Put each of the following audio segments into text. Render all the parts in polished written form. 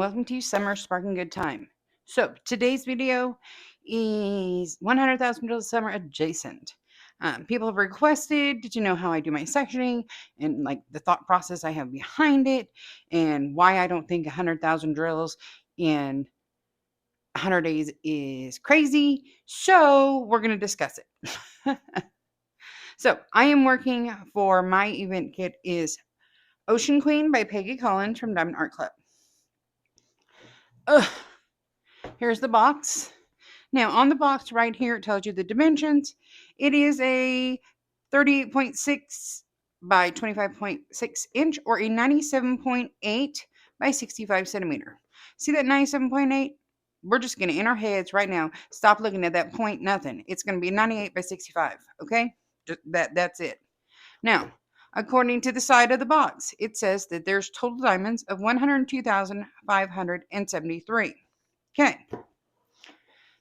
welcome to Summer Sparkling Good Time. So, today's video is 100,000 Drills Summer adjacent. People have requested to know how I do my sectioning and like the thought process I have behind it and why I don't think 100,000 drills in 100 days is crazy. So, we're going to discuss it. So, I am working for my event kit is Ocean Queen by Peggy Collins from Diamond Art Club. Here's the box. Now, on the box right here, it tells you the dimensions. It is a 38.6 by 25.6 inch or a 97.8 by 65 centimeter. See that 97.8? We're just going to, in our heads right now, stop looking at that point nothing. It's going to be 98 by 65, okay? That's it. Now, according to the side of the box, it says that there's total diamonds of 102,573. Okay.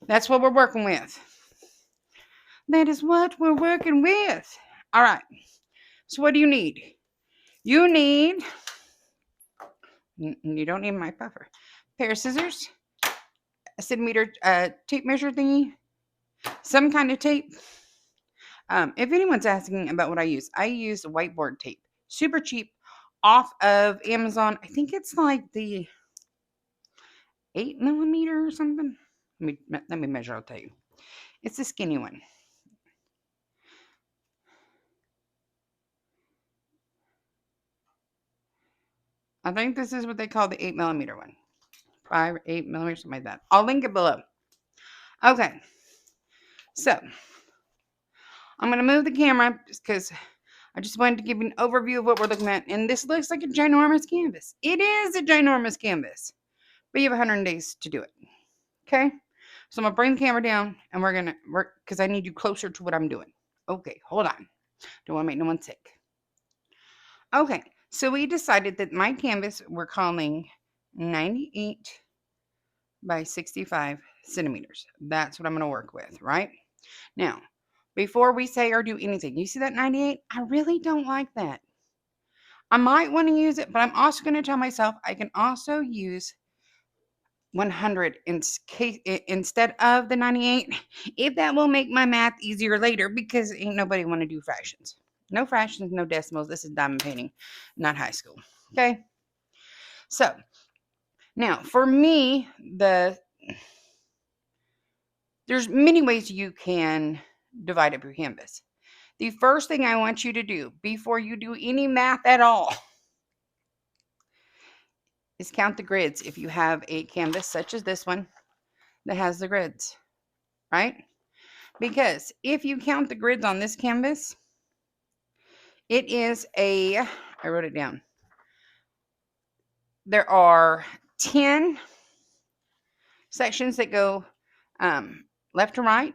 That's what we're working with. That is what we're working with. All right. So what do you need? You don't need my puffer. Pair of scissors, a centimeter tape measure thingy, some kind of tape. If anyone's asking about what I use whiteboard tape. Super cheap off of Amazon. I think it's like the 8mm or something. Let me measure, I'll tell you. It's the skinny one. I think this is what they call the 8mm one. 5 or 8mm, something like that. I'll link it below. Okay. So, I'm going to move the camera just because I just wanted to give you an overview of what we're looking at. And this looks like a ginormous canvas. It is a ginormous canvas. But you have 100 days to do it. Okay? So, I'm going to bring the camera down and we're going to work because I need you closer to what I'm doing. Okay, hold on. Don't want to make no one sick. Okay, so we decided that my canvas we're calling 98 by 65 centimeters. That's what I'm going to work with, right? Now, before we say or do anything, you see that 98? I really don't like that. I might want to use it, but I'm also going to tell myself I can also use 100 instead of the 98 if that will make my math easier later because ain't nobody want to do fractions. No fractions, no decimals. This is diamond painting, not high school. Okay? So, now for me, there's many ways you can divide up your canvas. The first thing I want you to do before you do any math at all is count the grids if you have a canvas such as this one that has the grids, right? Because if you count the grids on this canvas, it is I wrote it down. There are 10 sections that go left to right.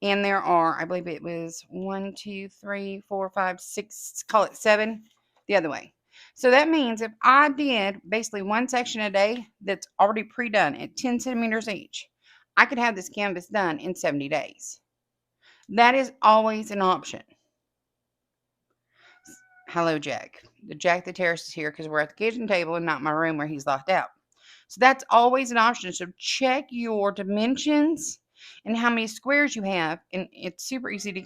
And there are, I believe it was 1, 2, 3, 4, 5, 6, call it 7 the other way. So that means if I did basically one section a day that's already pre-done at 10 centimeters each, I could have this canvas done in 70 days. That is always an option. Hello, Jack. The Jack the Terrace is here because we're at the kitchen table and not my room where he's locked out. So that's always an option. So check your dimensions and how many squares you have. And it's super easy to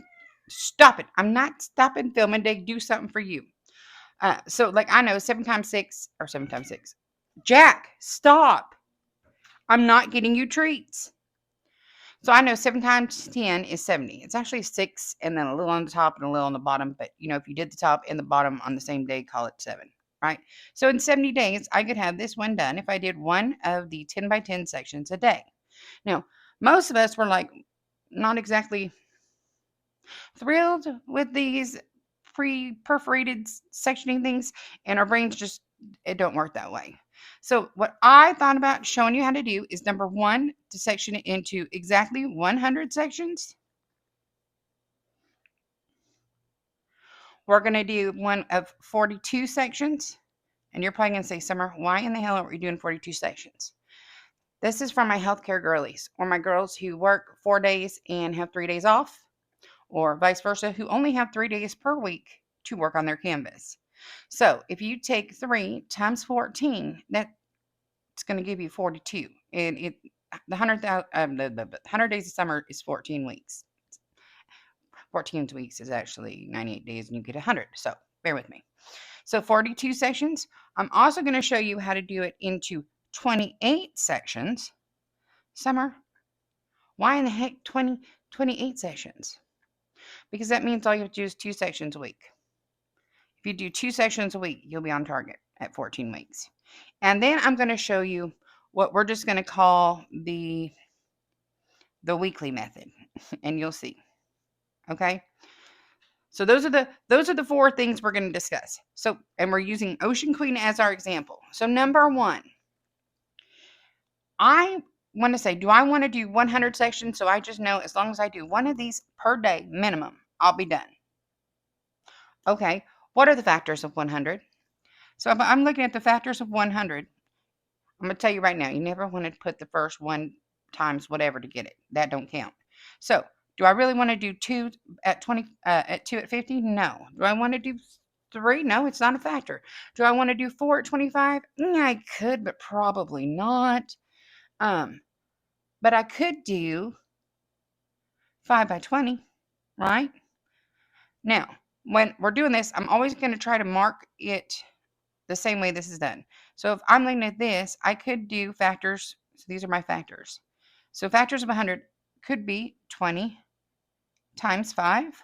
stop it. I'm not stopping filming to do something for you. So like I know 7 times 6 or 7 times 6. Jack, stop. I'm not getting you treats. So I know 7 times 10 is 70. It's actually 6 and then a little on the top and a little on the bottom. But, you know, if you did the top and the bottom on the same day, call it 7, right? So in 70 days, I could have this one done if I did one of the 10 by 10 sections a day. Now, most of us were like not exactly thrilled with these pre-perforated sectioning things, and our brains just, it don't work that way. So what I thought about showing you how to do is number 1, to section it into exactly 100 sections. We're going to do one of 42 sections. And you're probably going to say, Summer, why in the hell are we doing 42 sections? This is for my healthcare girlies or my girls who work 4 days and have 3 days off, or vice versa, who only have 3 days per week to work on their canvas. So if you take 3 times 14, it's going to give you 42. And the 100 days of summer is 14 weeks. 14 weeks is actually 98 days, and you get 100. So bear with me. So 42 sections. I'm also going to show you how to do it into 28 sections. Summer, why in the heck 28 sections? Because that means all you have to do is 2 sections a week. If you do 2 sections a week, you'll be on target at 14 weeks. And then I'm going to show you what we're just going to call the weekly method, and you'll see. Okay? So those are the 4 things we're going to discuss. So, and we're using Ocean Queen as our example. So number 1, I want to say, do I want to do 100 sections? So I just know as long as I do one of these per day minimum, I'll be done. Okay, what are the factors of 100? So if I'm looking at the factors of 100, I'm going to tell you right now, you never want to put the first 1 times whatever to get it. That don't count. So do I really want to do 2 at 20, at 2 at 50? No. Do I want to do 3? No, it's not a factor. Do I want to do 4 at 25? I could, but probably not. But I could do 5 by 20, right? Now, when we're doing this, I'm always going to try to mark it the same way this is done. So if I'm looking at this, I could do factors. So these are my factors. So factors of 100 could be 20 times 5,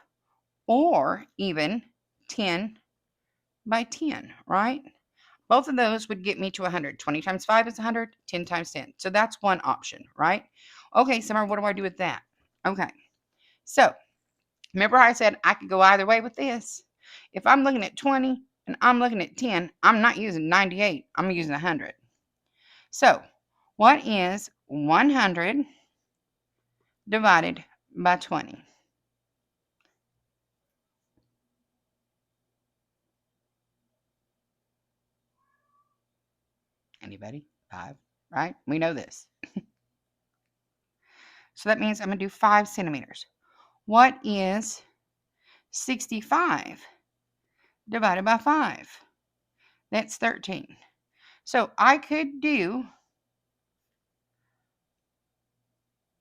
or even 10 by 10, right? Both of those would get me to 100. 20 times 5 is 100, 10 times 10. So that's one option, right? Okay, Summer, what do I do with that? Okay, so remember I said I could go either way with this. If I'm looking at 20 and I'm looking at 10, I'm not using 98. I'm using 100. So what is 100 divided by 20? Anybody? 5, right? We know this. So that means I'm going to do 5 centimeters. What is 65 divided by 5? That's 13. So I could do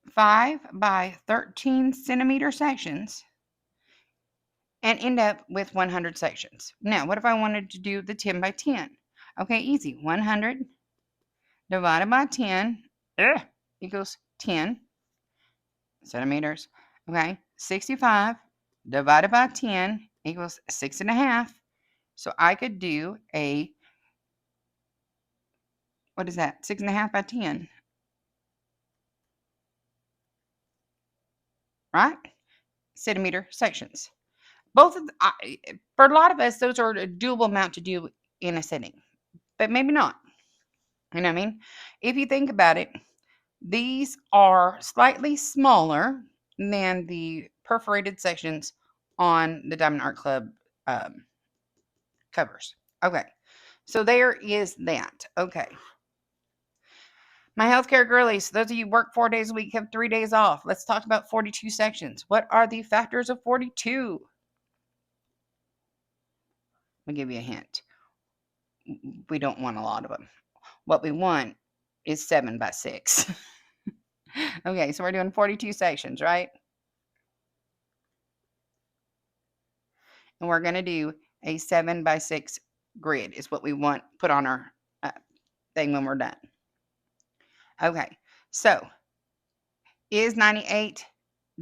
5 by 13 centimeter sections and end up with 100 sections. Now, what if I wanted to do the 10 by 10? Okay, easy. 100 divided by 10 equals 10 centimeters. Okay, 65 divided by 10 equals 6.5. So I could do a, what is that? 6.5 by 10, right? Centimeter sections. Both of for a lot of us, those are a doable amount to do in a sitting, but maybe not. You know what I mean? If you think about it, these are slightly smaller than the perforated sections on the Diamond Art Club covers. Okay, so there is that. Okay. My healthcare girlies, those of you who work 4 days a week, have 3 days off. Let's talk about 42 sections. What are the factors of 42? I'll give you a hint. We don't want a lot of them. What we want is 7 by 6. Okay, so we're doing 42 sections, right? And we're going to do a 7 by 6 grid is what we want put on our thing when we're done. Okay, so is 98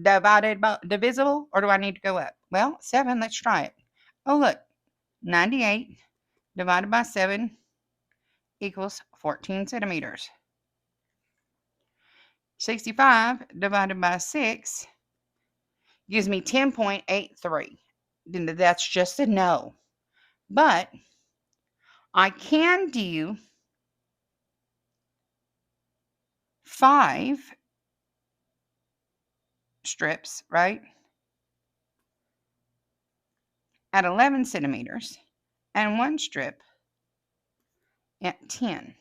divisible, or do I need to go up? Well, 7, let's try it. Oh, look, 98 divided by 7 equals 14 centimeters. 65 divided by 6 gives me 10.83. That's just a no. But I can do 5 strips, right, at 11 centimeters, and 1 strip at 10.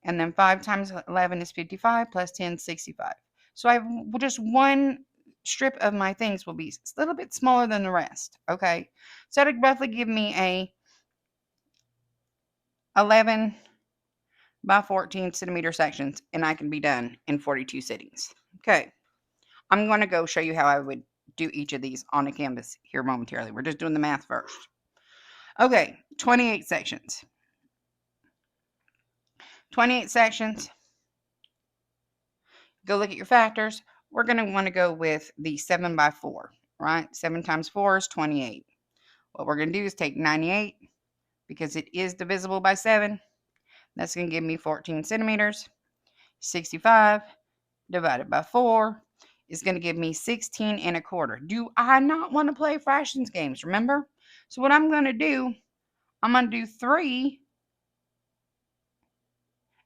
And then 5 times 11 is 55, plus 10 is 65. So I have just 1 strip of my things will be a little bit smaller than the rest. Okay, so that'll roughly give me a 11 by 14 centimeter sections, and I can be done in 42 sittings. Okay, I'm going to go show you how I would do each of these on a canvas here momentarily. We're just doing the math first. Okay, 28 sections. 28 sections. Go look at your factors. We're going to want to go with the 7 by 4, right? 7 times 4 is 28. What we're going to do is take 98, because it is divisible by 7. That's going to give me 14 centimeters. 65 divided by 4 is going to give me 16 and a quarter. Do I not want to play fractions games, remember? So what I'm going to do, I'm going to do 3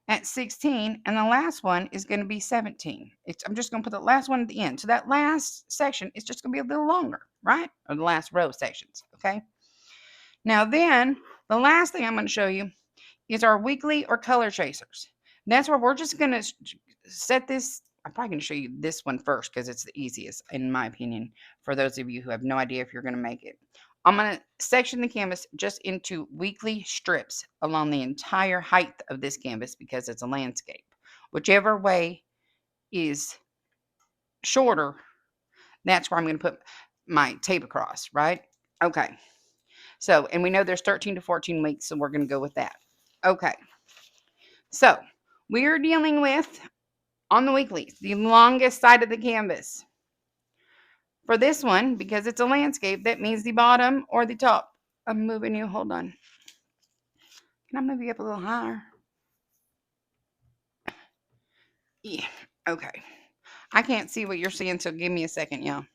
at 16, and the last one is going to be 17. I'm just going to put the last one at the end. So that last section is just going to be a little longer, right? Or the last row sections, okay? Now then, the last thing I'm going to show you is our weekly or color tracers. That's where we're just going to set this. I'm probably going to show you this one first because it's the easiest, in my opinion, for those of you who have no idea if you're going to make it. I'm going to section the canvas just into weekly strips along the entire height of this canvas because it's a landscape. Whichever way is shorter, that's where I'm going to put my tape across, right? Okay. So, and we know there's 13 to 14 weeks, so we're going to go with that. Okay. So, we're dealing with, on the weeklies, the longest side of the canvas. For this one, because it's a landscape, that means the bottom or the top. I'm moving you. Hold on. Can I move you up a little higher? Yeah. Okay. I can't see what you're seeing, so give me a second, y'all.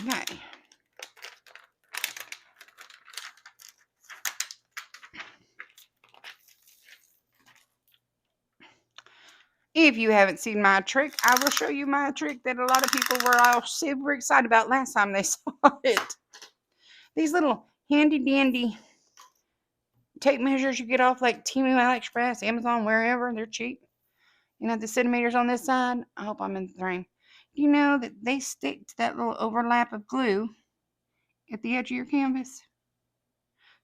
Okay. If you haven't seen my trick, I will show you my trick that a lot of people were all super excited about last time they saw it. These little handy dandy tape measures you get off like Temu, AliExpress, Amazon, wherever. They're cheap. You know, the centimeters on this side. I hope I'm in the frame. You know that they stick to that little overlap of glue at the edge of your canvas.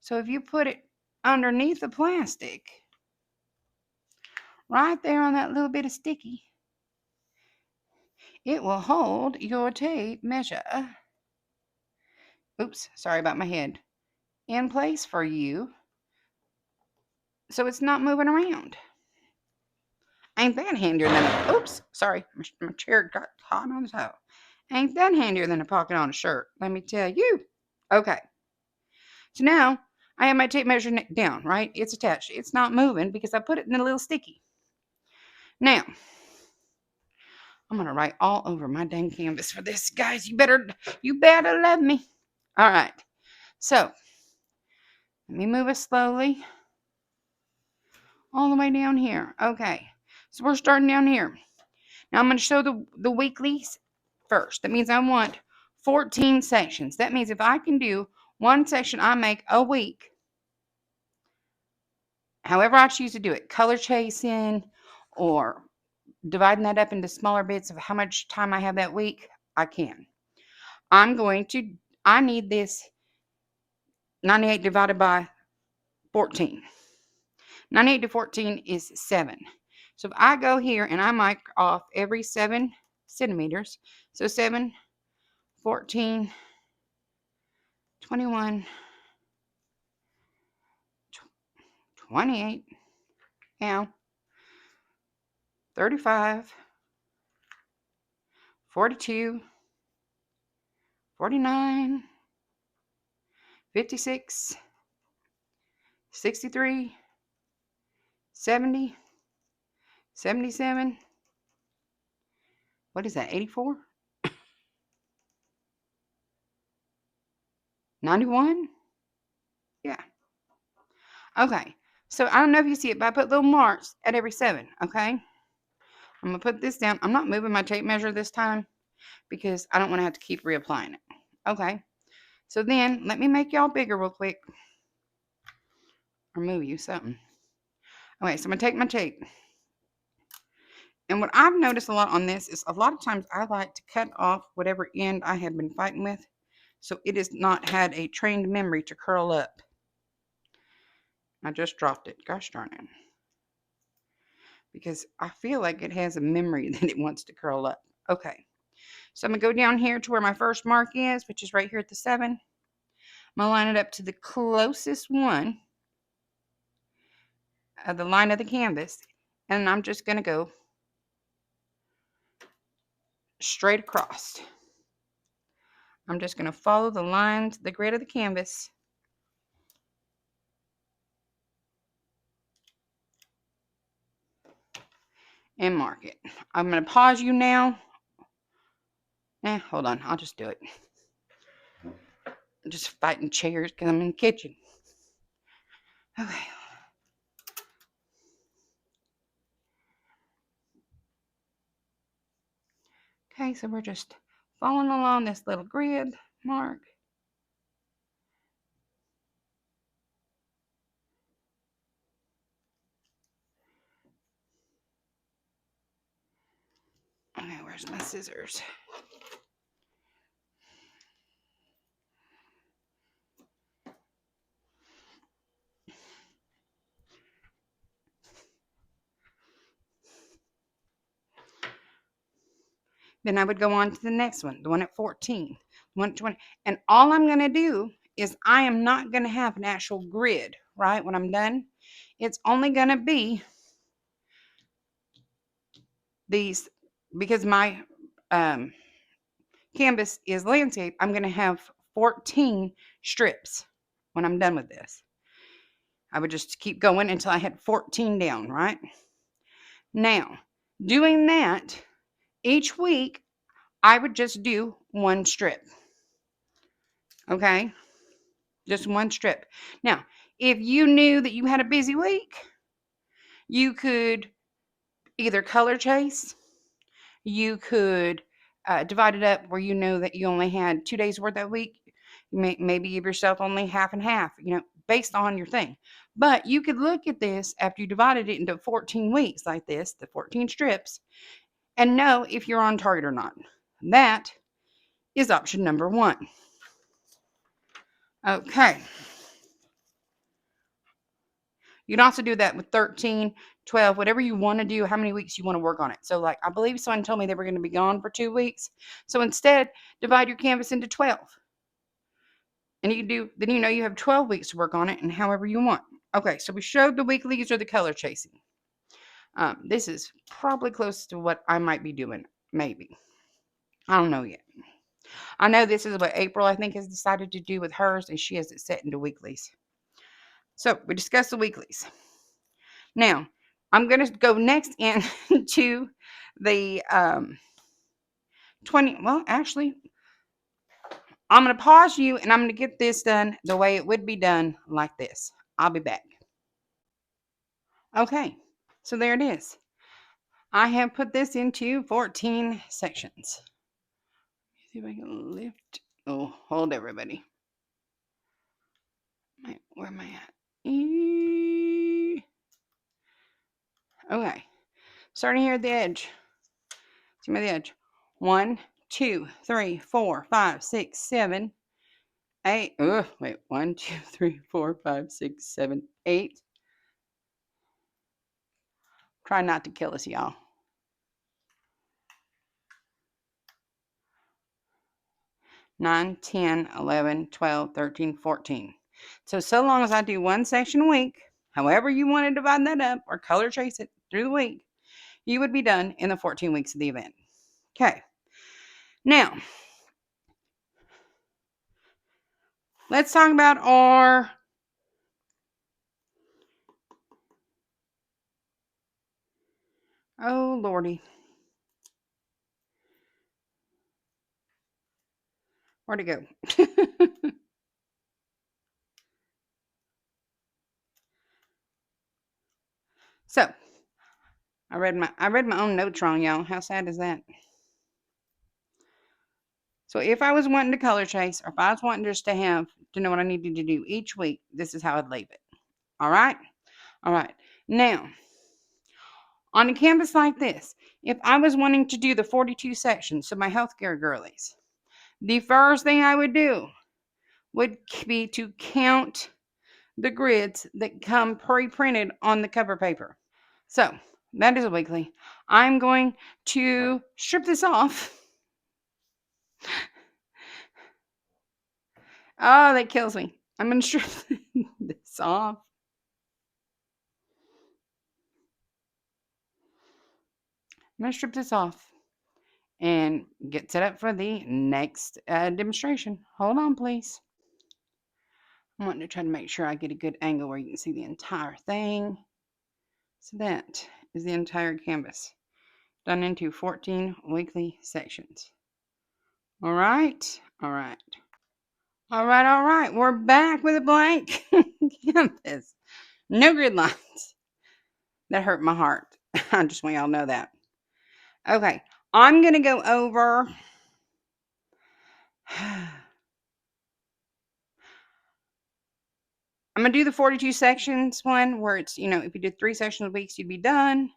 So if you put it underneath the plastic, right there on that little bit of sticky, it will hold your tape measure. Oops, sorry about my head. In place for you, so it's not moving around. Ain't that handier than a, oops, sorry, my chair got hot on the toe. Ain't that handier than a pocket on a shirt, let me tell you. Okay, so now I have my tape measure down, right? It's attached. It's not moving because I put it in a little sticky. Now, I'm going to write all over my dang canvas for this, guys. You better love me. All right, so let me move it slowly all the way down here. Okay, so we're starting down here. Now I'm going to show the weeklies first. That means I want 14 sections. That means if I can do one section I make a week, however I choose to do it, color chasing or dividing that up into smaller bits of how much time I have that week, I can. I need this 98 divided by 14. 98 to 14 is 7. So if I go here and I mark off every 7 centimeters, so 7, 14, 21, 28, now 35, 42, 49, 56, 63, 70, 77. What is that, 84? 91? Yeah. Okay. So I don't know if you see it, but I put little marks at every 7, okay? I'm going to put this down. I'm not moving my tape measure this time because I don't want to have to keep reapplying it. Okay. So then let me make y'all bigger real quick. Or move you something. Okay, so I'm going to take my tape. And what I've noticed a lot on this is a lot of times I like to cut off whatever end I have been fighting with, so it has not had a trained memory to curl up. I just dropped it. Gosh darn it. Because I feel like it has a memory that it wants to curl up. Okay. So I'm going to go down here to where my first mark is, which is right here at the 7. I'm going to line it up to the closest one of the line of the canvas. And I'm just going to go straight across. I'm just going to follow the lines, the grid of the canvas. And mark it. I'm going to pause you now. Hold on. I'll just do it. I'm just fighting chairs because I'm in the kitchen. Okay. Okay, so we're just following along this little grid mark. Okay, where's my scissors? Then I would go on to the next one, the one at 14, the one at 20. And all I'm going to do is I am not going to have an actual grid, right, when I'm done. It's only going to be these, because my canvas is landscape, I'm going to have 14 strips when I'm done with this. I would just keep going until I had 14 down, right? Now, doing that, each week, I would just do one strip. Okay? Just one strip. Now, if you knew that you had a busy week, you could either color chase, you could divide it up where you know that you only had 2 days worth that week. Maybe give yourself only half and half, based on your thing. But you could look at this after you divided it into 14 weeks like this, the 14 strips, and know if you're on target or not. That is option number 1. Okay. You can also do that with 13, 12, whatever you want to do, how many weeks you want to work on it. So, like, I believe someone told me they were going to be gone for 2 weeks. So instead, divide your canvas into 12. And you can do, then you have 12 weeks to work on it and however you want. Okay, so we showed the weeklies or the color chasing. This is probably close to what I might be doing, maybe. I don't know yet. I know this is what April, I think, has decided to do with hers, and she has it set into weeklies. So we discussed the weeklies. Now, I'm going to go next into the 20. Well, actually, I'm going to pause you, and I'm going to get this done the way it would be done, like this. I'll be back. Okay, so there it is. I have put this into 14 sections. See if I can lift. Oh, hold everybody. Where am I at? Okay. Starting here at the edge. See my edge. 1, 2, 3, 4, 5, 6, 7, 8. Wait. 1, 2, 3, 4, 5, 6, 7, 8. Try not to kill us, y'all. 9, 10, 11, 12, 13, 14. So long as I do one section a week, however you want to divide that up or color trace it through the week, you would be done in the 14 weeks of the event. Okay. Now, let's talk about our oh lordy. Where'd it go? So, I read my own notes wrong, y'all. How sad is that? So if I was wanting to color chase, or if I was wanting just to know what I needed to do each week, this is how I'd leave it. All right? All right. Now, on a canvas like this, if I was wanting to do the 42 sections, so my healthcare girlies, the first thing I would do would be to count the grids that come pre-printed on the cover paper. So that is a weekly. I'm going to strip this off. Oh, that kills me. I'm going to strip this off. I'm going to strip this off and get set up for the next demonstration. Hold on, please. I want to try to make sure I get a good angle where you can see the entire thing. So that is the entire canvas done into 14 weekly sections. All right. All right. All right. All right. We're back with a blank canvas. No grid lines. That hurt my heart. I just want y'all to know that. Okay. I'm going to go over. I'm going to do the 42 sections one where it's, if you did 3 sections a week, you'd be done.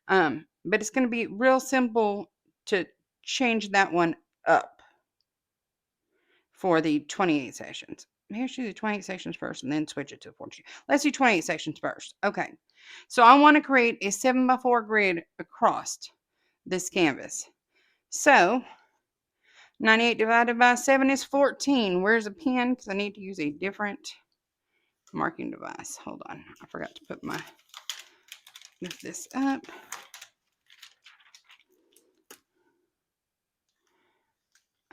But it's going to be real simple to change that one up for the 28 sections. Maybe I should do the 28 sections first and then switch it to 42. Let's do 28 sections first. Okay. So I want to create a 7x4 grid across this canvas. So 98 divided by 7 is 14. Where's a pen? Because I need to use a different marking device. Hold on. I forgot to lift this up.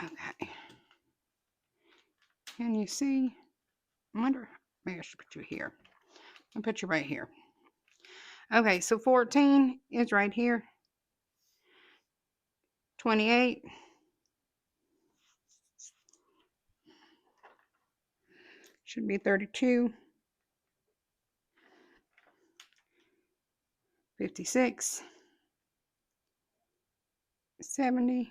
Okay. Can you see? I wonder, maybe I should put you here. I'll put you right here. Okay, so 14 is right here. 28. Should be 32. 56. 70.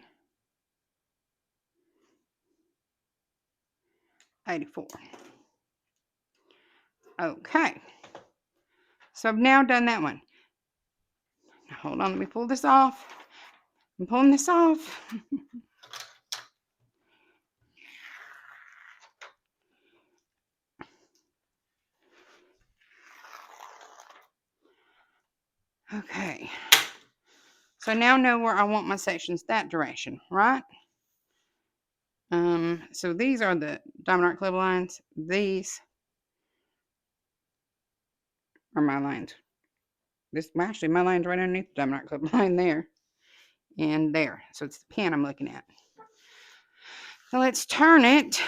84. Okay. So I've now done that one. Now hold on, let me pull this off. I'm pulling this off. Okay. So I now know where I want my sections that direction, right? So these are the diamond art club lines. These are my lines. Actually, my line's right underneath the diamond art club line there. And there. So it's the pen I'm looking at. So let's turn it.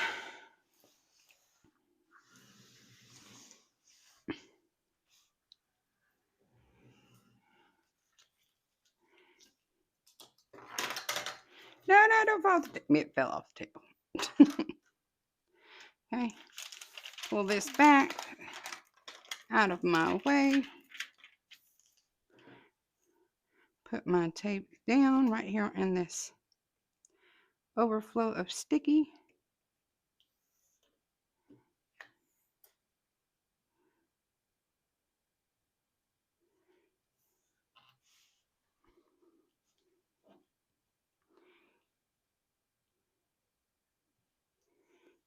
No, don't fall off the table. It fell off the table. Okay. Pull this back out of my way. Put my tape down right here in this overflow of sticky.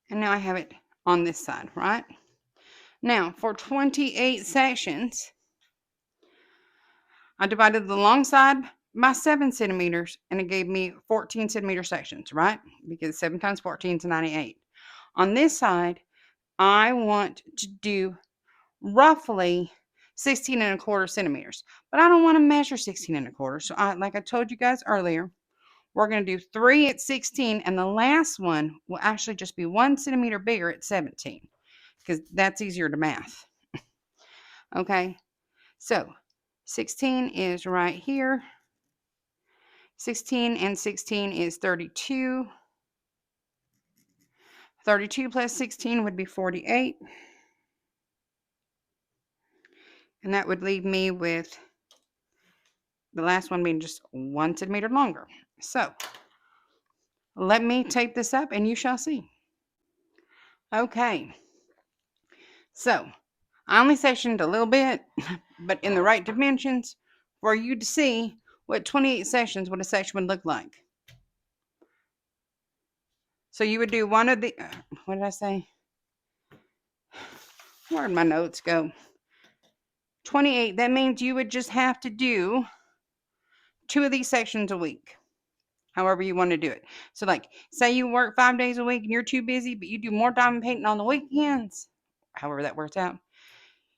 And now I have it on this side, right? Now, for 28 sections, I divided the long side by 7 centimeters, and it gave me 14 centimeter sections, right? Because 7 times 14 is 98. On this side, I want to do roughly 16 and a quarter centimeters, but I don't want to measure 16 and a quarter. So like I told you guys earlier, we're going to do 3 at 16, and the last one will actually just be 1 centimeter bigger at 17, because that's easier to math. Okay, so 16 is right here. 16 and 16 is 32. 32 plus 16 would be 48. And that would leave me with the last one being just 1 centimeter longer. So let me tape this up and you shall see. Okay. So I only sectioned a little bit, but in the right dimensions for you to see what 28 sections, what a section would look like. So you would do one of the, what did I say? Where'd my notes go? 28. That means you would just have to do 2 of these sections a week. However you want to do it. So like, say you work 5 days a week and you're too busy, but you do more diamond painting on the weekends. However that works out.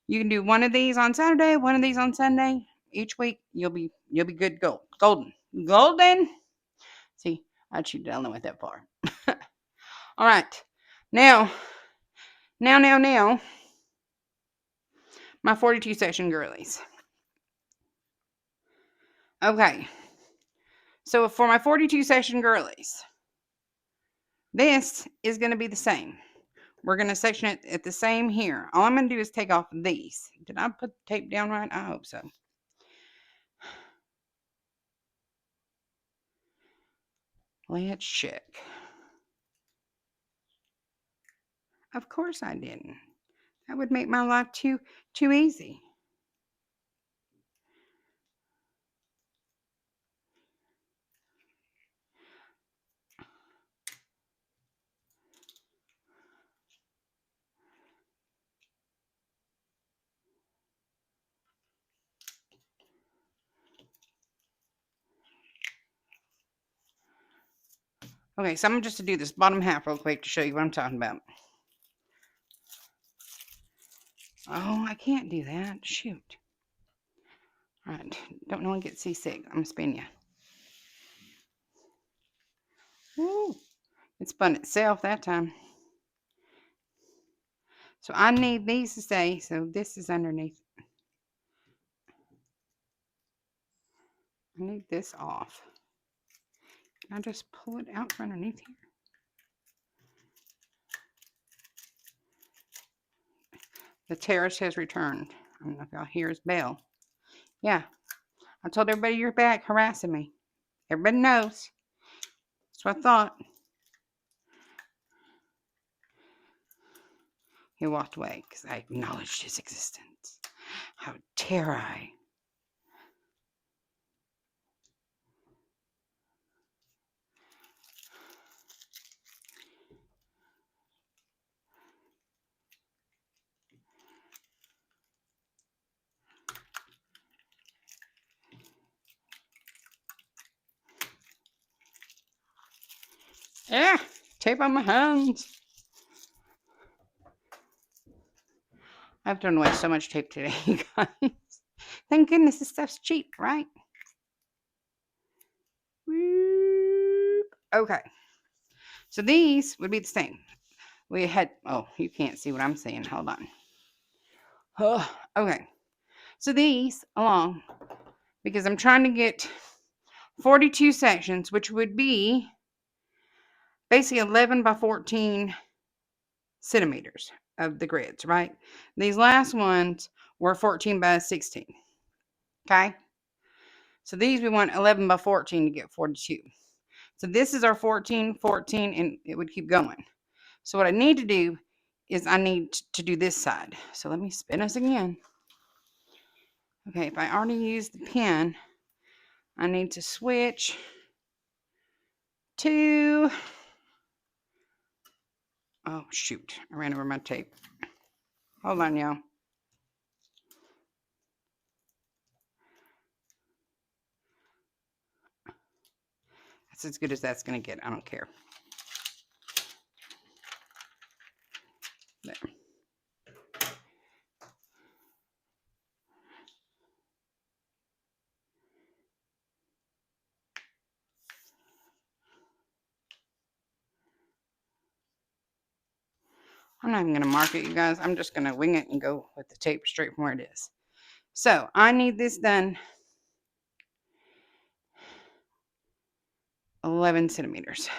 You can do 1 of these on Saturday, 1 of these on Sunday. Each week you'll be good golden. Golden. See, I chewed down with that far. All right. Now, my 42 section girlies. Okay. So for my 42 section girlies, this is going to be the same. We're going to section it at the same here. All I'm going to do is take off these. Did I put the tape down right? I hope so. Let's check. Of course I didn't. That would make my life too easy. Okay, so I'm just to do this bottom half real quick to show you what I'm talking about. Oh, I can't do that. Shoot. All right. Don't no one get seasick. I'm going to spin you. Woo. It spun itself that time. So I need these to stay. So this is underneath. I need this off. Can I just pull it out from underneath here? The terrorist has returned. I don't know if y'all hear his bell. Yeah. I told everybody you're back harassing me. Everybody knows. That's what I thought. He walked away because I acknowledged his existence. How dare I? Yeah, tape on my hands. I've thrown away so much tape today, you guys. Thank goodness this stuff's cheap, right? Okay. So these would be the same. We had, oh, you can't see what I'm saying. Hold on. Oh, okay. So these along, because I'm trying to get 42 sections, which would be basically 11 by 14 centimeters of the grids, right? These last ones were 14 by 16. Okay? So these we want 11 by 14 to get 42. So this is our 14, 14, and it would keep going. So what I need to do is I need to do this side. So let me spin us again. Okay, if I already used the pen, I need to switch to, oh shoot, I ran over my tape. Hold on, y'all. That's as good as that's going to get. I don't care. There. I'm not even going to mark it, you guys. I'm just going to wing it and go with the tape straight from where it is. So I need this done 11 centimeters.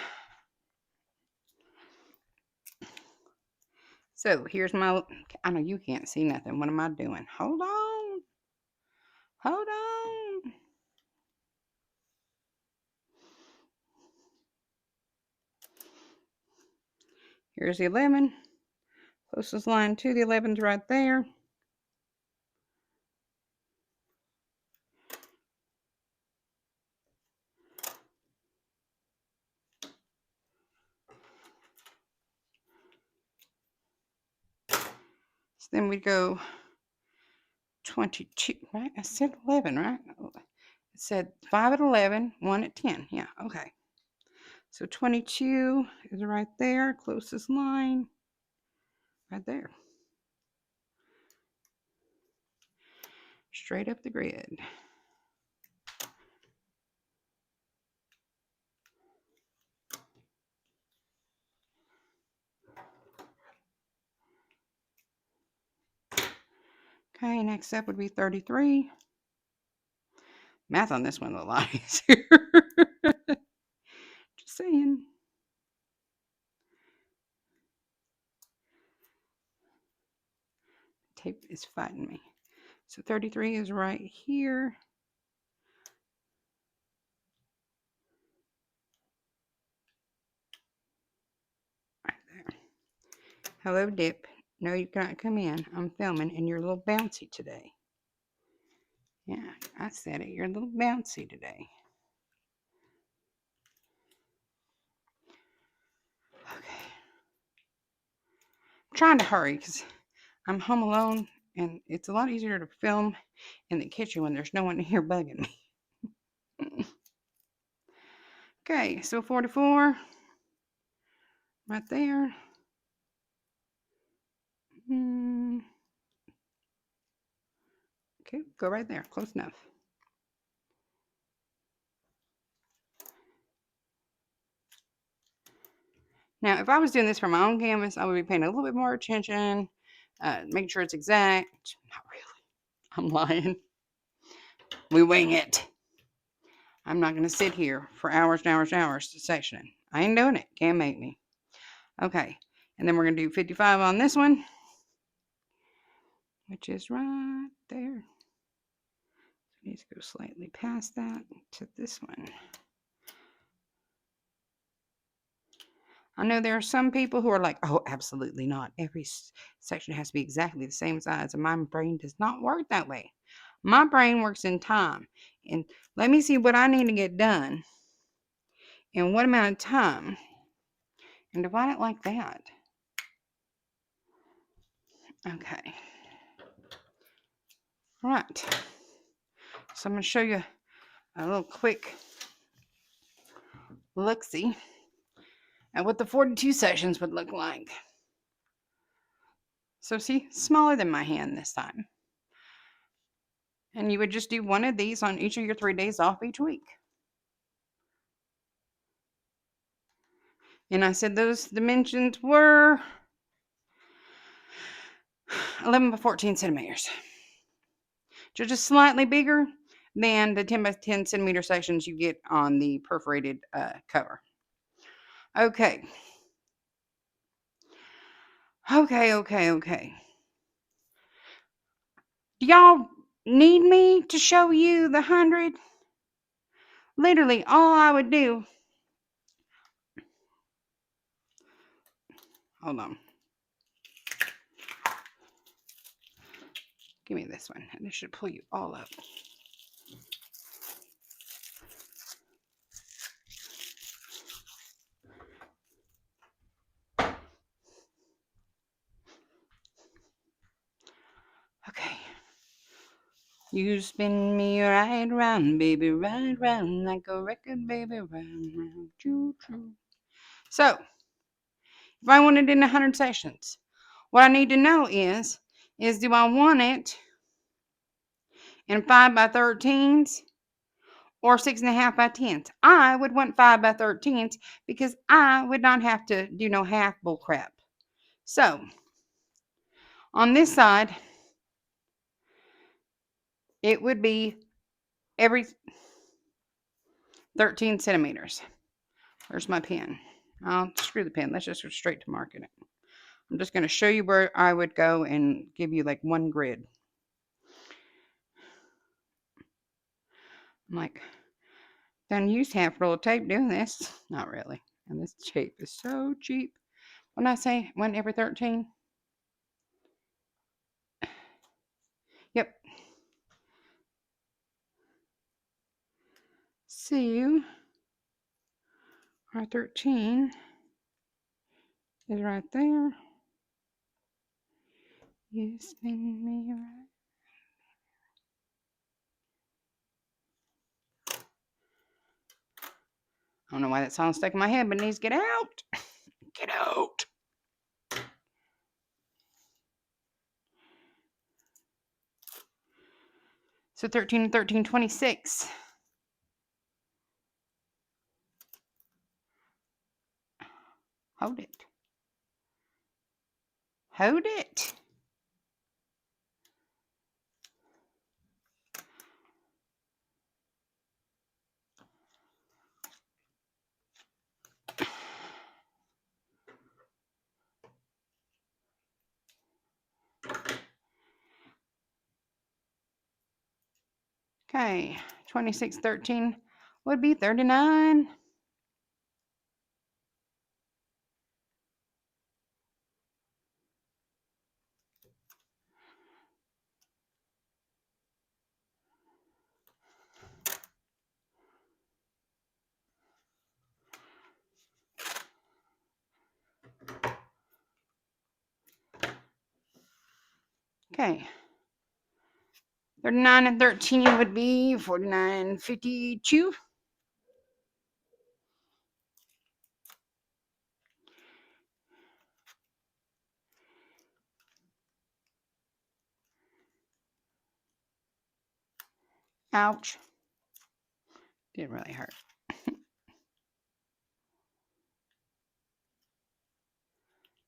So here's my, I know you can't see nothing. What am I doing? Hold on. Hold on. Here's the 11. Closest line to the 11's right there. So then we go 22, right? I said 11, right? It said 5 at 11, 1 at 10. Yeah, okay. So 22 is right there, closest line, right there. Straight up the grid. Okay, next up would be 33. Math on this one a lot easier. Just saying. Tape is fighting me. So 33 is right here. Right there. Hello, Dip. No, you cannot come in. I'm filming and you're a little bouncy today. Yeah, I said it. You're a little bouncy today. Okay. I'm trying to hurry because I'm home alone and it's a lot easier to film in the kitchen when there's no one here bugging me. Okay, so 44. Right there. Okay, go right there. Close enough. Now, if I was doing this for my own canvas, I would be paying a little bit more attention, making sure it's exact. Not really. I'm lying. We wing it. I'm not going to sit here for hours and hours and hours sectioning. I ain't doing it. Can't make me. Okay. And then we're going to do 55 on this one, which is right there. So it needs to go slightly past that to this one. I know there are some people who are like, oh, absolutely not. Every section has to be exactly the same size. And my brain does not work that way. My brain works in time. And let me see what I need to get done in what amount of time and divide it like that. Okay. All right. So I'm going to show you a little quick look-see at what the 42 sections would look like. So see, smaller than my hand this time. And you would just do one of these on each of your 3 days off each week. And I said those dimensions were 11 by 14 centimeters. Just slightly bigger than the 10 by 10 centimeter sections you get on the perforated cover. Okay. Okay. Do y'all need me to show you the 100? Literally, all I would do. Hold on. Give me this one. And this should pull you all up. Okay. You spin me right round, baby, right round, like a record, baby, round. Choo choo. So, if I want it in 100 sections, what I need to know is do I want it in 5 by 13s or 6.5 by 10s? I would want 5 by 13s because I would not have to do no half bull crap. So, on this side, it would be every 13 centimeters. Where's my pen? I'll screw the pen. Let's just go straight to marking it. I'm just going to show you where I would go and give you like one grid. I'm like, done used half roll of tape doing this. Not really. And this tape is so cheap. When I say one every 13. Yep. So, our 13 is right there. You spin me right. I don't know why that song's stuck in my head, but it needs to get out. Get out. So 13 and 13, 26. Hold it. Hold it. Okay, 26, 13 would be 39. Okay. 39 and 13 would be 49, 52. Ouch. Didn't really hurt.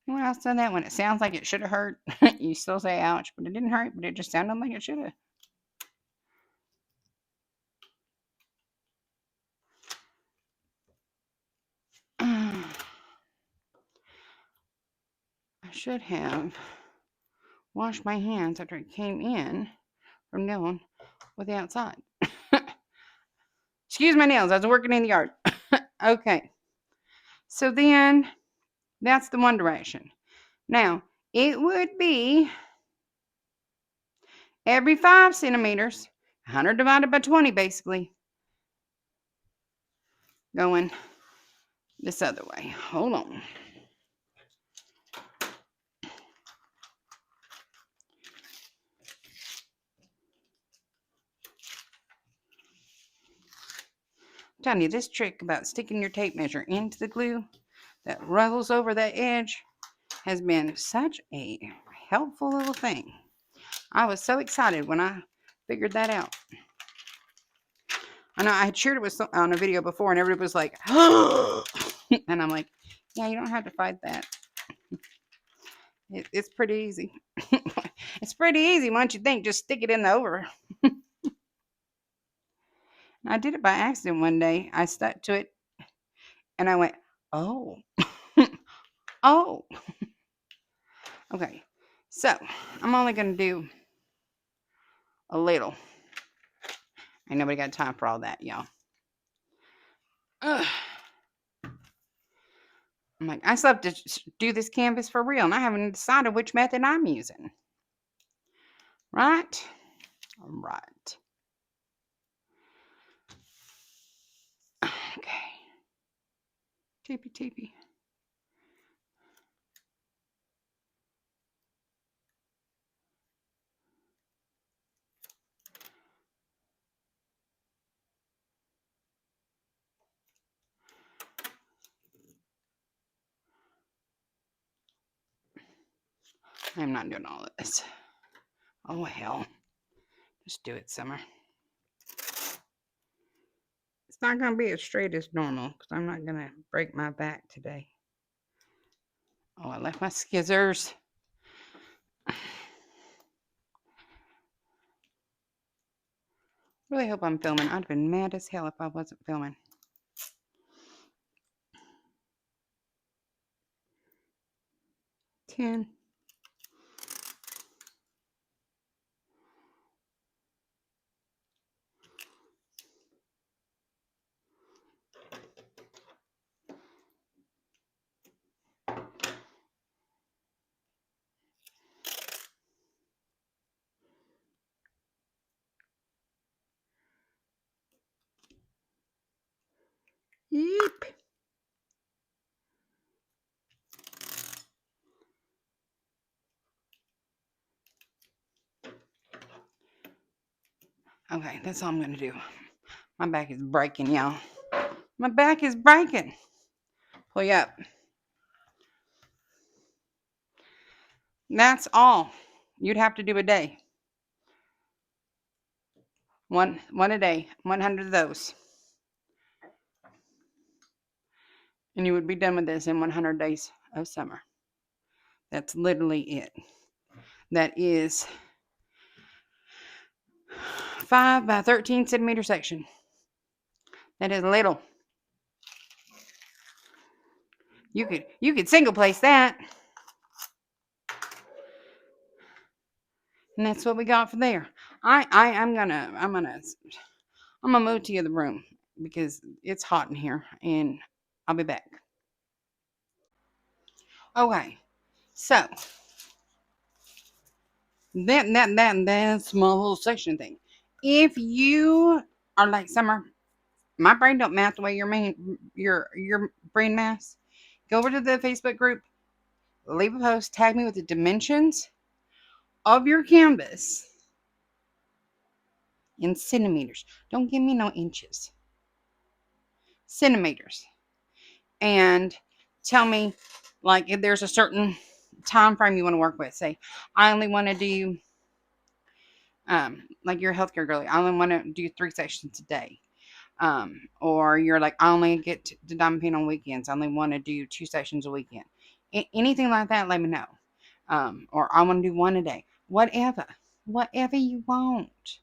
Anyone else done that when it sounds like it should have hurt? You still say ouch, but it didn't hurt, but it just sounded like it should have. I should have washed my hands after I came in from Dylan with the outside. Excuse my nails. I was working in the yard. Okay. So then that's the one direction. Now, it would be every 5 centimeters, 100 divided by 20, basically, going this other way. Hold on. I'm telling you, this trick about sticking your tape measure into the glue that rolls over that edge has been such a helpful little thing. I was so excited when I figured that out. I know I had shared it with on a video before, and everybody was like, and I'm like, yeah, you don't have to fight that. It's pretty easy. It's pretty easy once you think. Just stick it in the over. I did it by accident one day. I stuck to it, and I went, oh, oh. Okay, so I'm only going to do a little. Ain't nobody got time for all that, y'all. Ugh. I'm like, I still have to do this canvas for real, and I haven't decided which method I'm using. Right? Right. Okay. Tippy, tippy. I'm not doing all of this. Oh, hell. Just do it, Summer. It's not going to be as straight as normal because I'm not going to break my back today. Oh, I left my scissors. Really hope I'm filming. I'd have been mad as hell if I wasn't filming. Ten. Yeep. Okay, that's all I'm going to do. My back is breaking, y'all. My back is breaking. Pull you up. That's all you'd have to do a day. One a day. 100 of those. And you would be done with this in 100 days of summer. That's literally it. That is 5 by 13 centimeter section. That is little. You could single place that. And that's what we got for there. I'm gonna move to the other room because it's hot in here, and I'll be back. Okay, so that's my whole section thing. If you are like Summer, my brain don't math the way your brain maths. Go over to the Facebook group, leave a post, tag me with the dimensions of your canvas in centimeters. Don't give me no inches. Centimeters. And tell me, like, if there's a certain time frame you want to work with. Say, I only want to do, like you're a healthcare girly, I only want to do 3 sessions a day. Or you're like, I only get to diamond paint on weekends. I only want to do 2 sessions a weekend. Anything like that, let me know. Or I want to do 1 a day. Whatever you want.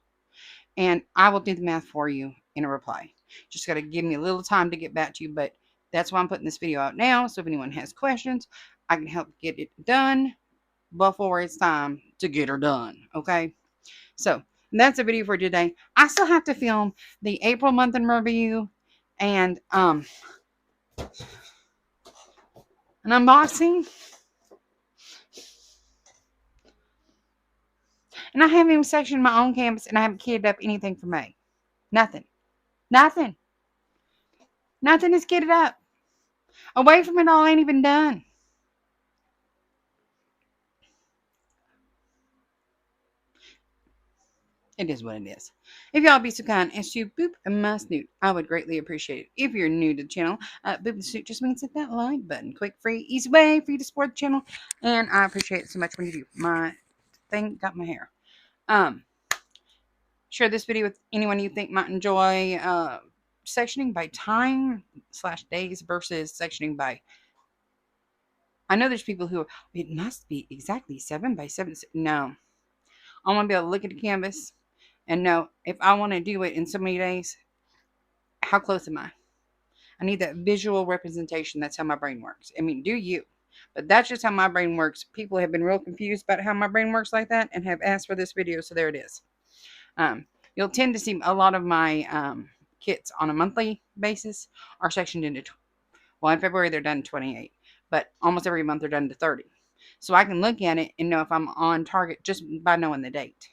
And I will do the math for you in a reply. Just got to give me a little time to get back to you, but that's why I'm putting this video out now. So if anyone has questions, I can help get it done before it's time to get her done. Okay. So that's a video for today. I still have to film the April month in review and an unboxing. And I haven't even sectioned my own canvas, and I haven't kitted up anything for May. Nothing. Nothing. Nothing is kitted up. Away from it all ain't even done. It is what it is. If y'all be so kind as to boop my snoot, I would greatly appreciate it. If you're new to the channel, boop the snoot just means hit that like button. Quick, free, easy way for you to support the channel. And I appreciate it so much when you do. My thing got my hair. Share this video with anyone you think might enjoy sectioning by time / days versus sectioning by. I know there's people who it must be exactly 7 by 7. No, I want to be able to look at the canvas and know if I want to do it in so many days, how close am I? I need that visual representation. That's how my brain works. I mean, do you? But that's just how my brain works. People have been real confused about how my brain works like that and have asked for this video, so there it is. You'll tend to see a lot of my kits on a monthly basis are sectioned into, well, in February they're done 28, but almost every month they're done to 30. So I can look at it and know if I'm on target just by knowing the date.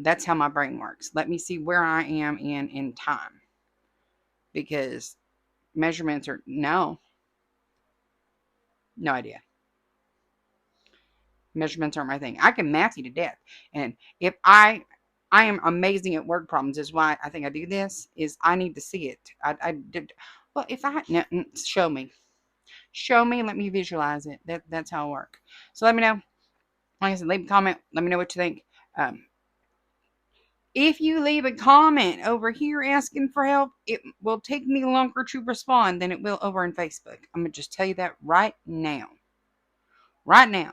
That's how my brain works. Let me see where I am in time. Because measurements are, no idea. Measurements aren't my thing. I can math you to death. And if I am amazing at word problems, is why I think I do this, is I need to see it. I did, well, if I, no, show me. Show me, let me visualize it. That's how I work. So let me know. Like I said, leave a comment. Let me know what you think. If you leave a comment over here asking for help, it will take me longer to respond than it will over on Facebook. I'm going to just tell you that right now. Right now.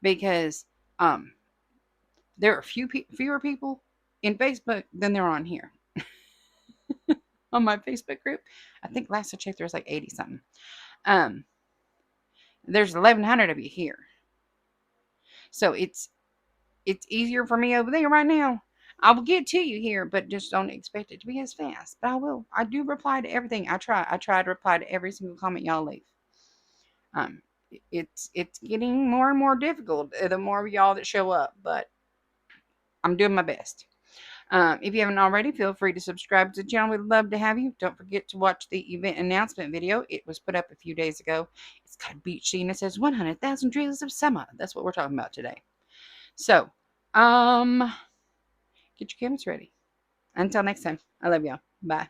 Because there are fewer people in Facebook than there are on here. On my Facebook group. I think last I checked there was like 80 something. There's 1,100 of you here. So it's easier for me over there right now. I will get to you here, but just don't expect it to be as fast. But I will. I do reply to everything. I try to reply to every single comment y'all leave. It's getting more and more difficult the more of y'all that show up, but I'm doing my best. If you haven't already, feel free to subscribe to the channel. We'd love to have you. Don't forget to watch the event announcement video. It was put up a few days ago. It's got a beach scene. It says 100,000 drills of summer. That's what we're talking about today. So, Get your cameras ready. Until next time, I love y'all. Bye.